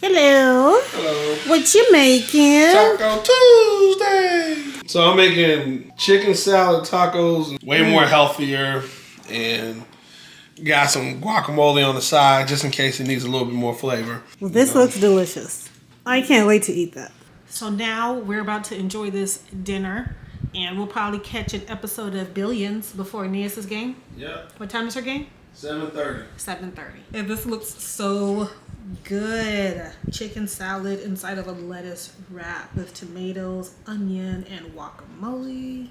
Hello. Hello. What you making? Taco Tuesday. So I'm making chicken salad tacos, way more healthier, and got some guacamole on the side just in case it needs a little bit more flavor. Well, this looks delicious. I can't wait to eat that. So now we're about to enjoy this dinner, and we'll probably catch an episode of Billions before Nia's game. Yep. What time is her game? 7:30. 7:30. And this looks so good. Chicken salad inside of a lettuce wrap with tomatoes, onion, and guacamole.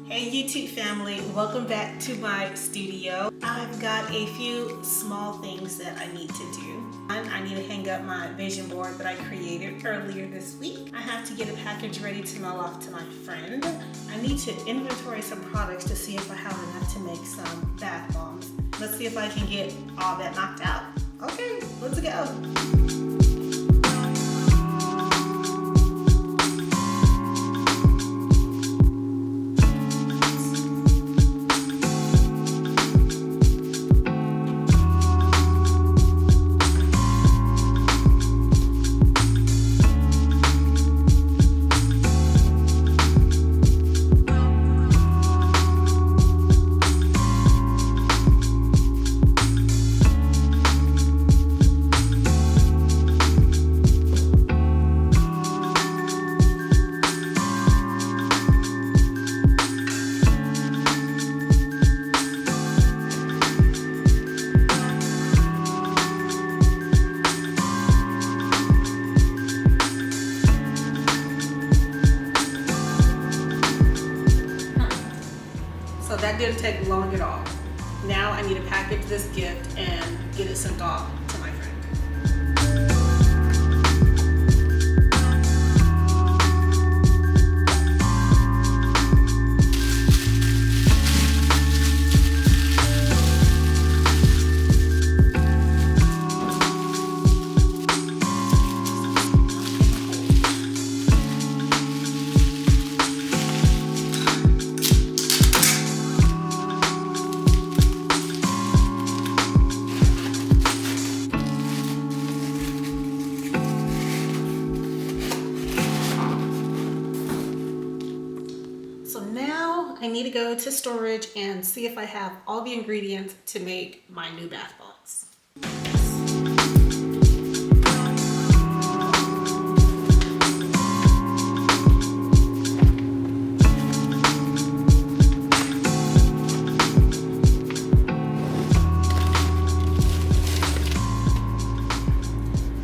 Hey YouTube family, welcome back to my studio. I've got a few small things that I need to do. One, I need to hang up my vision board that I created earlier this week. I have to get a package ready to mail off to my friend. I need to inventory some products to see if I have enough to make some bath bombs. Let's see if I can get all that knocked out. Okay, let's go. So that didn't take long at all. Now I need to package this gift and get it sent off to my friend. So now I need to go to storage and see if I have all the ingredients to make my new bath bombs.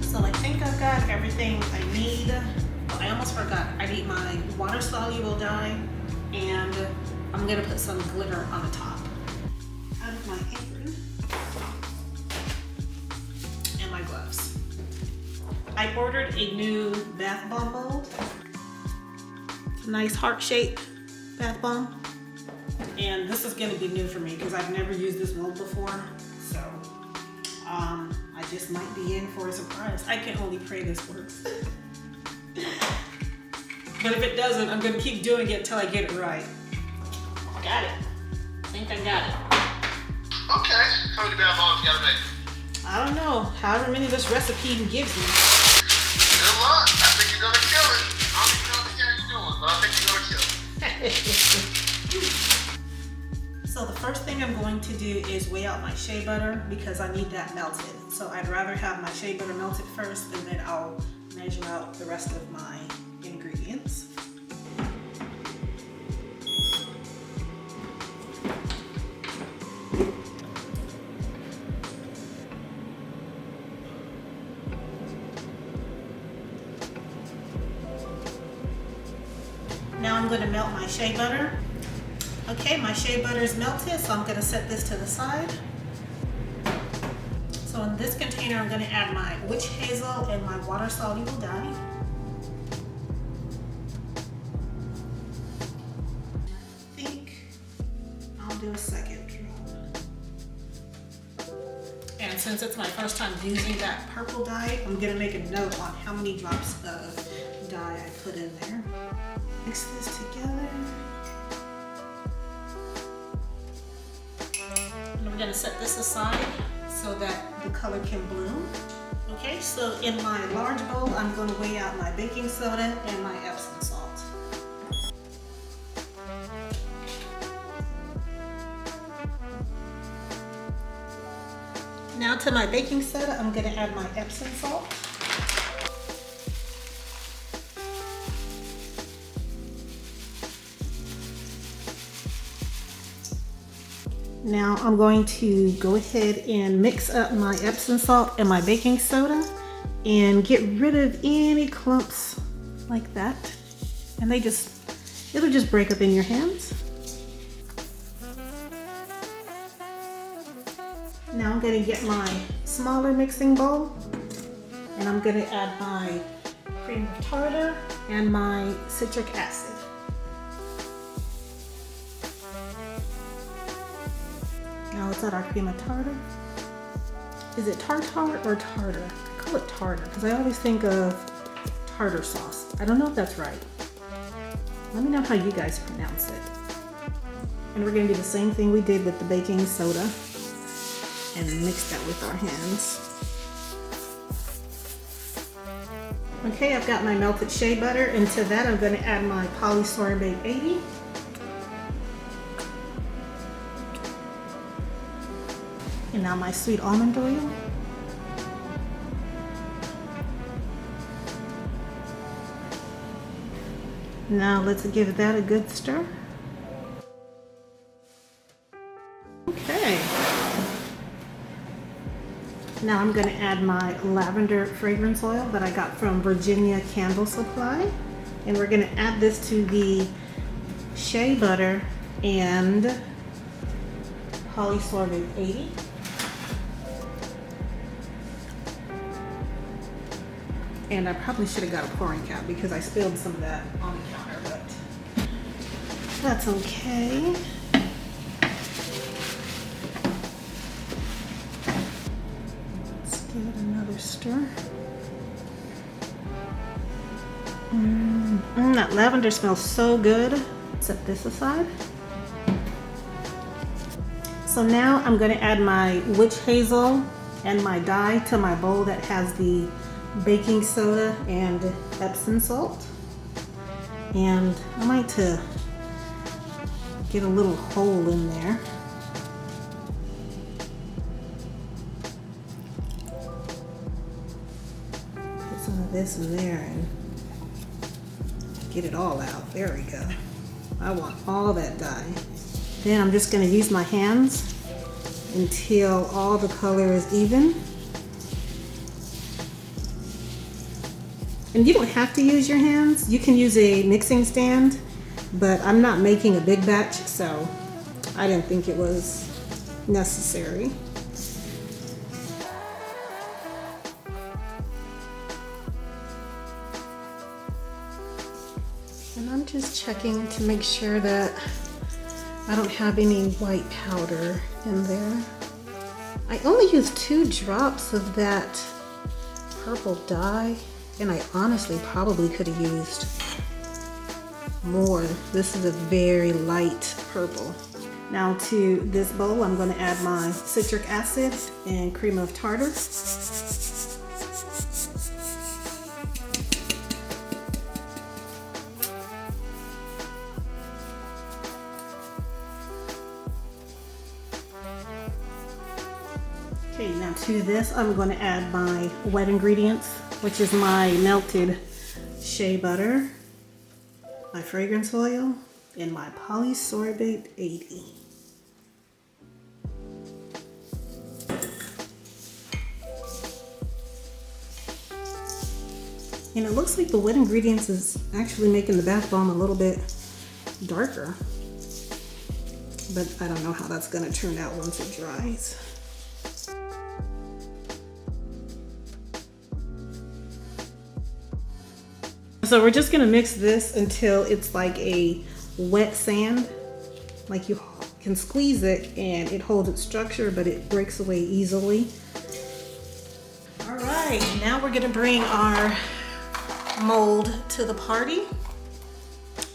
So I think I've got everything I need. Oh, I almost forgot. I need my water-soluble dye, and I'm gonna put some glitter on the top. Out of my apron and my gloves. I ordered a new bath bomb mold. It's a nice heart-shaped bath bomb. And this is gonna be new for me because I've never used this mold before. So I just might be in for a surprise. I can only pray this works. But if it doesn't, I'm gonna keep doing it till I get it right. Got it. I think I got it. Okay. How many bath bombs you gotta make? I don't know. However many this recipe gives me. Good luck. I think you're gonna kill it. I don't even know what the hell you're doing, but I think you're gonna kill it. So the first thing I'm going to do is weigh out my shea butter because I need that melted. So I'd rather have my shea butter melted first, and then I'll measure out the rest of my ingredients. Now I'm going to melt my shea butter. Okay, my shea butter is melted, so I'm going to set this to the side. So in this container, I'm going to add my witch hazel and my water-soluble dye. I think I'll do a second drop. And since it's my first time using that purple dye, I'm going to make a note on how many drops of dye I put in there. Mix this together. gonna set this aside so that the color can bloom. Okay, so in my large bowl, I'm gonna weigh out my baking soda and my Epsom salt. Now to my baking soda, I'm gonna add my Epsom salt. Now I'm going to go ahead and mix up my Epsom salt and my baking soda and get rid of any clumps like that. And it'll just break up in your hands. Now I'm going to get my smaller mixing bowl and I'm going to add my cream of tartar and my citric acid. Now let's add our cream of tartar. Is it tartar or tartar? I call it tartar because I always think of tartar sauce. I don't know if that's right. Let me know how you guys pronounce it. And we're going to do the same thing we did with the baking soda and mix that with our hands. Okay, I've got my melted shea butter, and to that I'm going to add my polysorbate 80. And now my sweet almond oil. Now let's give that a good stir. Okay. Now I'm going to add my lavender fragrance oil that I got from Virginia Candle Supply. And we're going to add this to the shea butter and polysorbate 80. And I probably should have got a pouring cap because I spilled some of that on the counter, but that's okay. Let's give it another stir. That lavender smells so good. Set this aside. So now I'm going to add my witch hazel and my dye to my bowl that has the baking soda and Epsom salt. And I like to get a little hole in there. Put some of this in there and get it all out. There we go. I want all that dye. Then I'm just going to use my hands until all the color is even. And you don't have to use your hands. You can use a mixing stand, but I'm not making a big batch, so I didn't think it was necessary. And I'm just checking to make sure that I don't have any white powder in there. I only used 2 drops of that purple dye. And I honestly probably could have used more. This is a very light purple. Now to this bowl, I'm going to add my citric acid and cream of tartar. Okay, now to this, I'm going to add my wet ingredients, which is my melted shea butter, my fragrance oil, and my polysorbate 80. And it looks like the wet ingredients is actually making the bath bomb a little bit darker. But I don't know how that's going to turn out once it dries. So we're just gonna mix this until it's like a wet sand. Like you can squeeze it and it holds its structure, but it breaks away easily. All right, now we're gonna bring our mold to the party.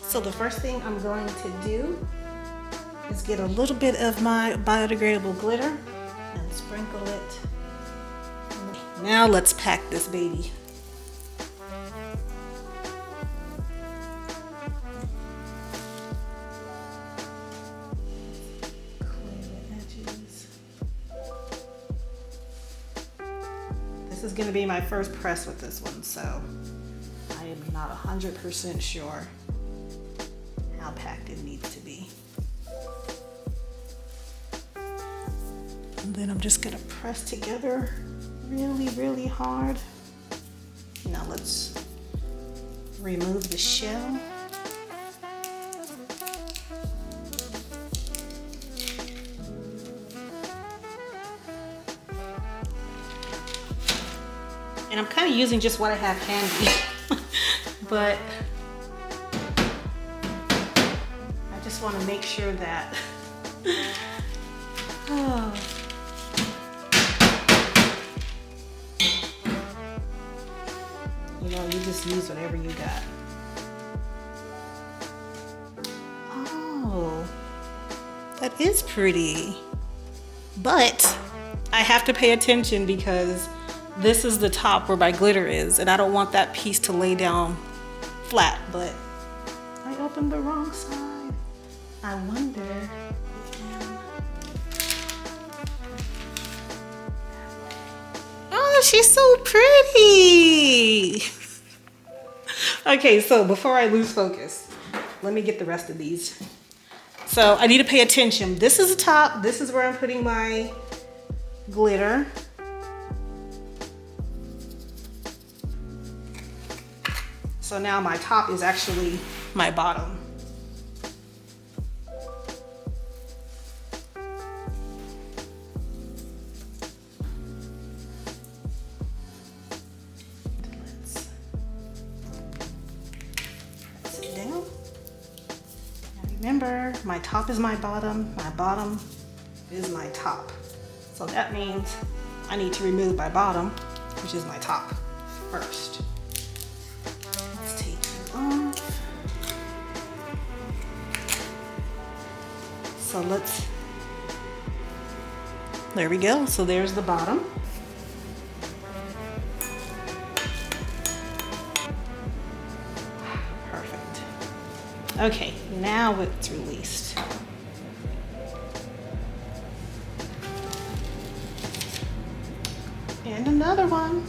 So the first thing I'm going to do is Let's get a little bit of my biodegradable glitter and sprinkle it. Now let's pack this baby. This is going to be my first press with this one, so I am not 100% sure how packed it needs to be. And then I'm just going to press together really, really hard. Now let's remove the shell. And I'm kind of using just what I have handy, but I just want to make sure that, you know, you just use whatever you got. Oh, that is pretty, but I have to pay attention because this is the top where my glitter is, and I don't want that piece to lay down flat, but I opened the wrong side. I wonder if oh, she's so pretty. Okay, so before I lose focus, let me get the rest of these. So I need to pay attention. This is the top. This is where I'm putting my glitter. So now my top is actually my bottom. Let's press it down. Now remember, my top is my bottom is my top. So that means I need to remove my bottom, which is my top, first. So there we go. So there's the bottom. Perfect. Okay, now it's released. And another one.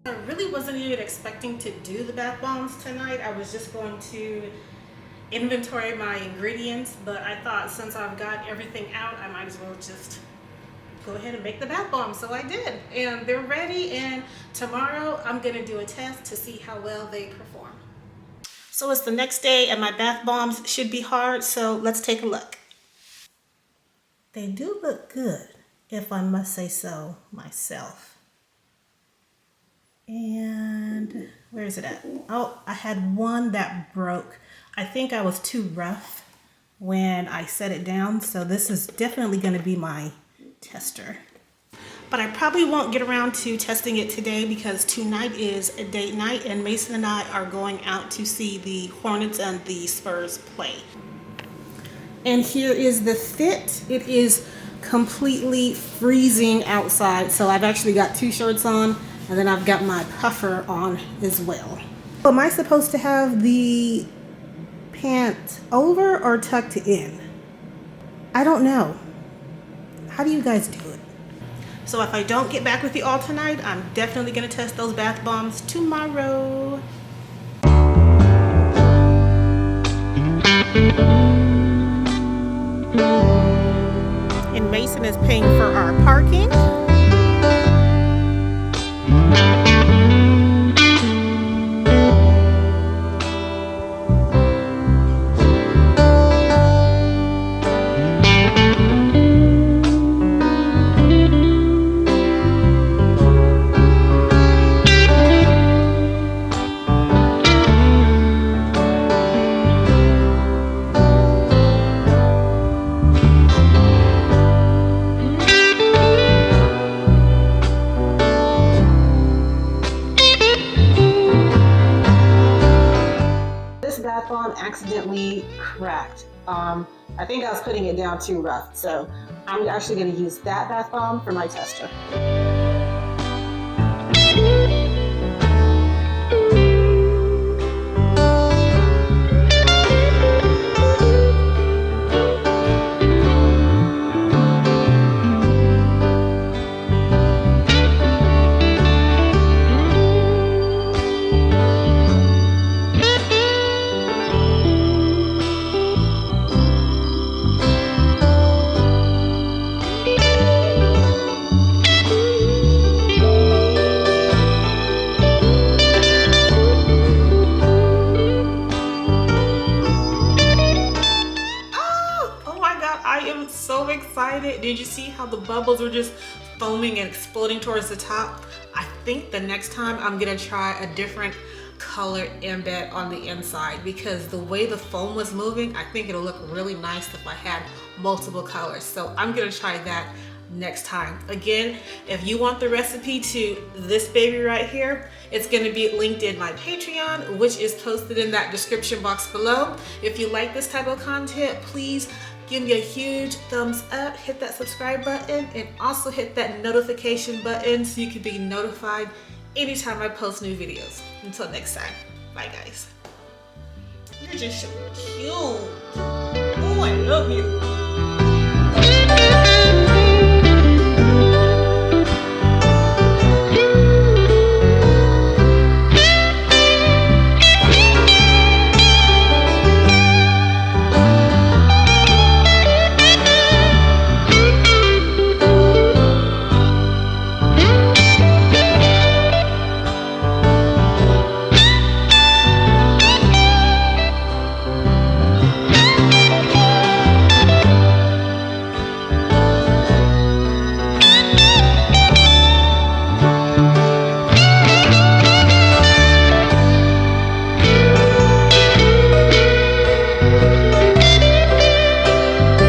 I really wasn't even expecting to do the bath bombs tonight. I was just going to inventory my ingredients, but I thought since I've got everything out, I might as well just go ahead and make the bath bombs. So I did, and they're ready, and tomorrow I'm gonna do a test to see how well they perform. So it's the next day and my bath bombs should be hard, so let's take a look. They do look good, if I must say so myself. And where is it at? Oh, I had one that broke. I think I was too rough when I set it down, so this is definitely going to be my tester. But I probably won't get around to testing it today because tonight is a date night and Mason and I are going out to see the Hornets and the Spurs play. And here is the fit. It is completely freezing outside, so I've actually got 2 shirts on and then I've got my puffer on as well. Am I supposed to have the pants over or tucked in? I don't know. How do you guys do it? So if I don't get back with you all tonight, I'm definitely going to test those bath bombs tomorrow. And Mason is paying for our parking. Bath bomb accidentally cracked. I think I was putting it down too rough, so I'm actually going to use that bath bomb for my tester. Excited. Did you see how the bubbles were just foaming and exploding towards the top? I think the next time I'm gonna try a different color embed on the inside because the way the foam was moving, I think it'll look really nice if I had multiple colors. So I'm gonna try that next time. Again, if you want the recipe to this baby right here, it's going to be linked in my Patreon, which is posted in that description box below. If you like this type of content, please give me a huge thumbs up, hit that subscribe button, and also hit that notification button so you can be notified anytime I post new videos. Until next time, bye guys. You're just so cute. Oh, I love you.